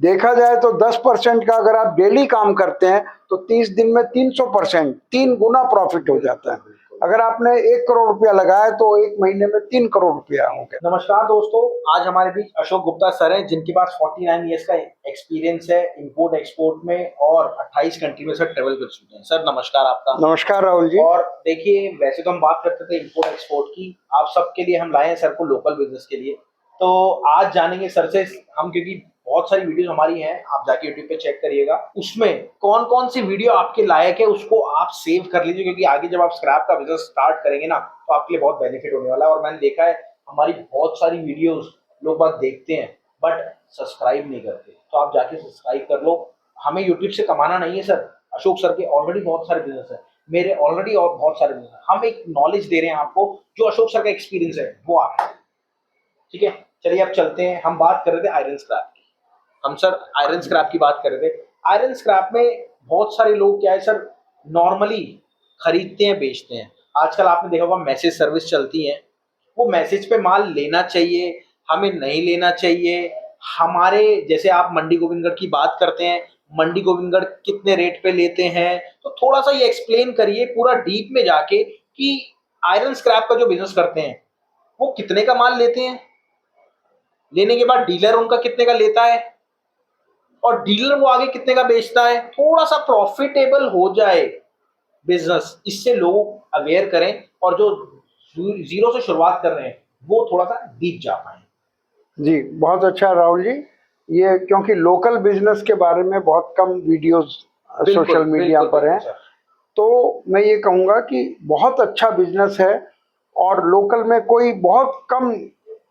देखा जाए तो 10% का अगर आप डेली काम करते हैं तो 30 दिन में 300%, 3 गुना प्रॉफिट हो जाता है। अगर आपने 1 करोड़ रुपया लगाया तो 1 महीने में 3 करोड़ रुपया हो गया। नमस्कार दोस्तों, आज हमारे बीच अशोक गुप्ता सर हैं, जिनके पास 49 ईयर्स का एक्सपीरियंस है इंपोर्ट एक्सपोर्ट में और 28 कंट्री में सर ट्रेवल कर चुके हैं। सर नमस्कार आपका। नमस्कार राहुल जी। और देखिए, वैसे तो हम बात करते थे इंपोर्ट एक्सपोर्ट की, आप सबके लिए हम लाए हैं सर को लोकल बिजनेस के लिए। तो आज जानेंगे सर से हम, क्योंकि बहुत सारी वीडियो हमारी हैं, आप जाके यूट्यूब पे चेक करिएगा, उसमें कौन कौन सी वीडियो आपके लायक है उसको आप सेव कर लीजिए, क्योंकि आगे जब आप स्क्रैप का बिजनेस स्टार्ट करेंगे ना तो आपके लिए बहुत बेनिफिट होने वाला है। और मैंने देखा है हमारी बहुत सारी वीडियोस लोग बात देखते हैं बट सब्सक्राइब नहीं करते, तो आप जाके सब्सक्राइब कर लो। हमें यूट्यूब से कमाना नहीं है सर, अशोक सर के ऑलरेडी बहुत सारे बिजनेस है, मेरे ऑलरेडी और बहुत सारे बिजनेस, हम एक नॉलेज दे रहे हैं आपको, जो अशोक सर का एक्सपीरियंस है वो आप, ठीक है। चलिए अब चलते हैं, हम बात कर रहे थे आयरन स्क्रैप की, हम सर आयरन स्क्रैप की बात कर रहे थे। आयरन स्क्रैप में बहुत सारे लोग क्या है सर, नॉर्मली खरीदते हैं बेचते हैं। आजकल आपने देखा होगा मैसेज सर्विस चलती है, वो मैसेज पे माल लेना चाहिए हमें नहीं लेना चाहिए। हमारे जैसे आप मंडी गोविंदगढ़ की बात करते हैं, मंडी गोविंदगढ़ कितने रेट पे लेते हैं, तो थोड़ा सा ये एक्सप्लेन करिए पूरा डीप में जाके कि आयरन स्क्रैप का जो बिजनेस करते हैं वो कितने का माल लेते हैं, लेने के बाद डीलर उनका कितने का लेता है और डीलर वो आगे कितने का बेचता है। थोड़ा सा प्रॉफिटेबल हो जाए बिजनेस, इससे लोग अवेयर करें और जो जीरो से शुरुआत कर रहे हैं वो थोड़ा सा डीप जा पाए। जी बहुत अच्छा राहुल जी, ये क्योंकि लोकल बिजनेस के बारे में बहुत कम वीडियोस सोशल मीडिया पर हैं, तो मैं ये कहूँगा कि बहुत अच्छा बिजनेस है और लोकल में कोई बहुत कम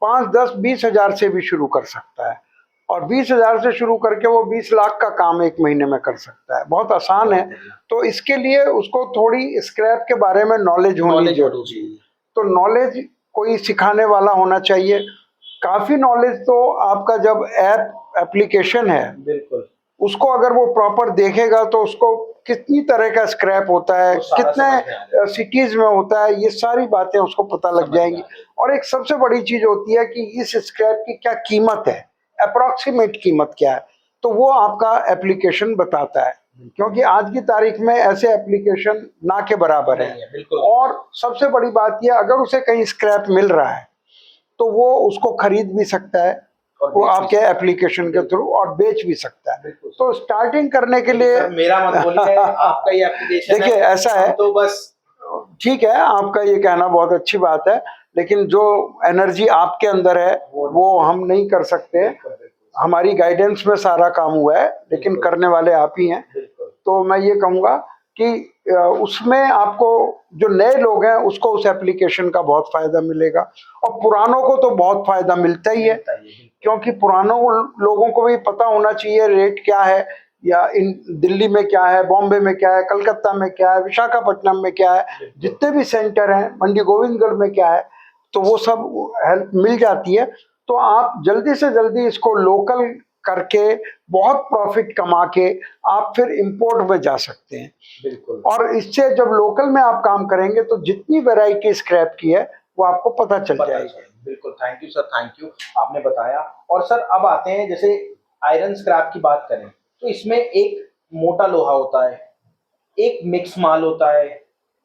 5, 10, 20 हज़ार से भी शुरू कर सकता है और 20 हज़ार से शुरू करके वो 20 लाख का काम 1 महीने में कर सकता है। बहुत आसान है। तो इसके लिए उसको थोड़ी स्क्रैप के बारे में नॉलेज होनी जरूरी है। तो नॉलेज कोई सिखाने वाला होना चाहिए। काफ़ी नॉलेज तो आपका जब एप्लीकेशन है, बिल्कुल, उसको अगर वो प्रॉपर देखेगा तो उसको कितनी तरह का स्क्रैप होता है, कितने सिटीज में होता है, ये सारी बातें उसको पता लग जाएंगी। और एक सबसे बड़ी चीज होती है कि इस स्क्रैप की क्या कीमत है, अप्रोक्सीमेट कीमत क्या है, तो वो आपका एप्लीकेशन बताता है। क्योंकि आज की तारीख में ऐसे एप्लीकेशन ना के बराबर है। और सबसे बड़ी बात यह, अगर उसे कहीं स्क्रैप मिल रहा है तो वो उसको खरीद भी सकता है वो आपके एप्लीकेशन के थ्रू और बेच भी सकता है। तो स्टार्टिंग करने के लिए मेरा मत बोलिए, आपका ये एप्लीकेशन देखिए ऐसा है, तो बस ठीक है आपका ये कहना बहुत अच्छी बात है, लेकिन जो एनर्जी आपके अंदर है वो हम नहीं कर सकते। हमारी गाइडेंस में सारा काम हुआ है, लेकिन करने वाले आप ही हैं। तो मैं ये कहूँगा कि उसमें आपको जो नए लोग हैं उसको उस एप्लीकेशन का बहुत फायदा मिलेगा और पुरानों को तो बहुत फायदा मिलता ही है, क्योंकि पुरानों लोगों को भी पता होना चाहिए रेट क्या है, या इन दिल्ली में क्या है, बॉम्बे में क्या है, कलकत्ता में क्या है, विशाखापट्टनम में क्या है, जितने भी सेंटर हैं, मंडी गोविंदगढ़ में क्या है, तो वो सब हेल्प मिल जाती है। तो आप जल्दी से जल्दी इसको लोकल करके बहुत प्रॉफिट कमा के आप फिर इंपोर्ट में जा सकते हैं। बिल्कुल। और इससे जब लोकल में आप काम करेंगे तो जितनी वैरायटी स्क्रैप की है वो आपको पता चल जाएगी। बिल्कुल, thank you sir, thank you, आपने बताया। और सर अब आते हैं, जैसे आयरन स्क्रैप की बात करें तो इसमें एक मोटा लोहा होता है, एक मिक्स माल होता है,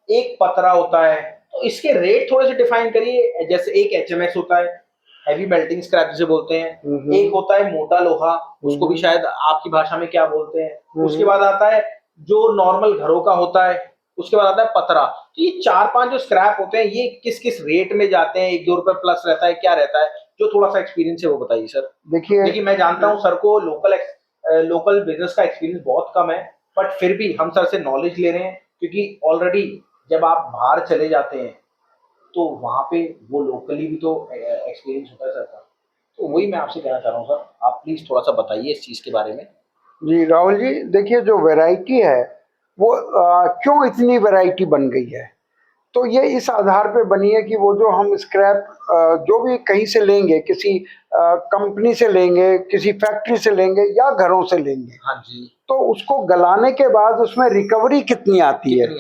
एक पतरा होता है, तो इसके रेट थोड़े से डिफाइन करिए। जैसे एक एचएमएस होता है, हैवी मेल्टिंग स्क्रैप जिसे बोलते हैं, एक होता है मोटा लोहा, उसको भी शायद आपकी भाषा में क्या बोलते हैं, उसके बाद आता है जो नॉर्मल घरों का होता है, उसके बाद आता है पतरा। तो ये 4-5 जो स्क्रैप होते हैं ये किस किस रेट में जाते हैं, 1-2 रुपए प्लस रहता है, क्या रहता है, जो थोड़ा सा एक्सपीरियंस है वो बताइए सर। देखिए मैं जानता हूँ सर को लोकल बिजनेस का एक्सपीरियंस बहुत कम है, बट फिर भी हम सर से नॉलेज ले रहे हैं, क्योंकि ऑलरेडी जब आप बाहर चले जाते हैं तो वहां पे वो लोकली भी तो एक्सपीरियंस होता है सर का। तो वही मैं आपसे कहना चाह रहा हूँ सर, आप प्लीज थोड़ा सा बताइए इस चीज के बारे में। जी राहुल जी, देखिए जो वैरायटी है वो क्यों इतनी वैरायटी बन गई है, तो ये इस आधार पे बनी है कि वो जो हम स्क्रैप जो भी कहीं से लेंगे, किसी कंपनी से लेंगे, किसी फैक्ट्री से लेंगे या घरों से लेंगे, हाँ जी, तो उसको गलाने के बाद उसमें रिकवरी कितनी आती है,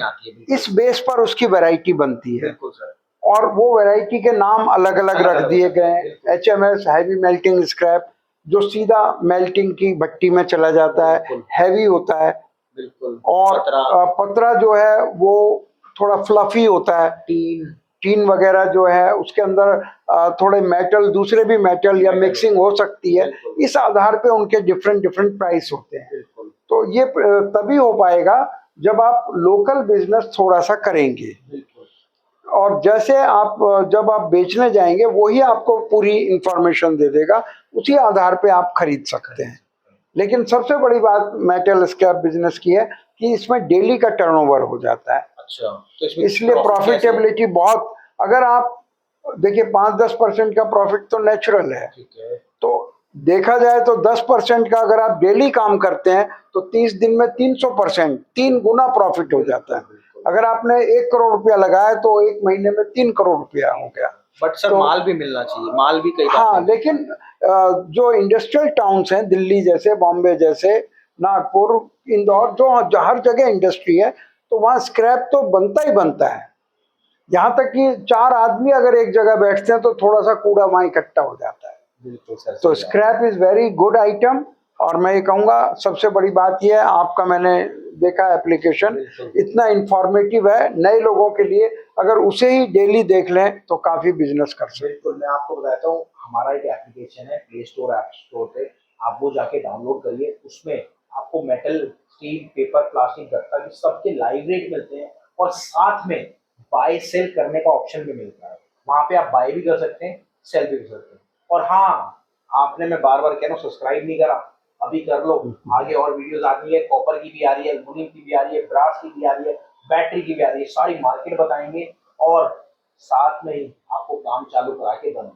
इस बेस पर उसकी वैरायटी बनती है। बिल्कुल सर। और वो वैरायटी के नाम अलग अलग रख दिए गए हैं, एचएमएस हैवी मेल्टिंग स्क्रैप, जो सीधा मेल्टिंग की भट्टी में चला जाता है, बिल्कुल। हैवी होता है। बिल्कुल। और पतरा, पतरा जो है वो थोड़ा फ्लफी होता है। टीन, टीन वगैरह जो है उसके अंदर थोड़े मेटल, दूसरे भी मेटल या मेटल मिक्सिंग हो सकती है। बिल्कुल। इस आधार पे उनके डिफरेंट डिफरेंट प्राइस होते हैं। बिल्कुल। तो ये तभी हो पाएगा जब आप लोकल बिजनेस थोड़ा सा करेंगे। बिल्कुल। और जैसे आप जब आप बेचने जाएंगे वही आपको पूरी इंफॉर्मेशन दे देगा, उसी आधार पे आप खरीद सकते हैं। लेकिन सबसे बड़ी बात मेटल स्क्रैप बिजनेस की है कि इसमें डेली का टर्नओवर हो जाता है, अच्छा, तो इसमें इसलिए प्रॉफिट कैसे? प्रॉफिटेबिलिटी बहुत, अगर आप देखिए 5-10% का प्रॉफिट तो नेचुरल है। ठीक है। तो देखा जाए तो 10% का अगर आप डेली काम करते हैं तो 30 दिन में 300%, 3 गुना प्रॉफिट हो जाता है। अगर आपने 1 करोड़ रुपया लगाया तो 1 महीने में 3 करोड़ रुपया हो गया। बट सर तो माल भी मिलना चाहिए, माल भी कई बार हाँ, नहीं लेकिन जो इंडस्ट्रियल टाउन्स हैं, दिल्ली जैसे, बॉम्बे जैसे, नागपुर, इंदौर, जो हर जगह इंडस्ट्री है, तो वहाँ स्क्रैप तो बनता ही बनता है। यहाँ तक कि 4 आदमी अगर एक जगह बैठते हैं तो थोड़ा सा कूड़ा वहाँ इकट्ठा हो जाता है। बिल्कुल सर, तो सही बात। Scrap is very good item. और मैं ये कहूँगा सबसे बड़ी बात ये है, आपका मैंने देखा एप्लीकेशन बिल्कुल। इतना इंफॉर्मेटिव है नए लोगों के लिए, अगर उसे ही डेली देख लें तो काफ़ी बिजनेस कर सकते हैं। बिल्कुल, मैं आपको बताता हूँ, हमारा एक एप्लीकेशन है प्ले स्टोर, ऐप स्टोर पे, आप वो जाके डाउनलोड करिए। उसमें आपको मेटल, स्टील, पेपर, प्लास्टिक, गत्ता की सबके लाइव रेट मिलते हैं और साथ में बाय सेल करने का ऑप्शन भी मिलता है। वहाँ पे आप बाय भी कर सकते हैं, सेल भी कर सकते हैं। और हाँ, आपने, मैं बार बार कह रहा हूँ, सब्सक्राइब नहीं करा, अभी कर लो। आगे और वीडियोस आ रही है, कॉपर की भी आ रही है, एल्युमिनियम की भी आ रही है, ब्रास की भी आ रही है, बैटरी की भी आ रही है, सारी मार्केट बताएंगे और साथ में ही आपको काम चालू करा के दम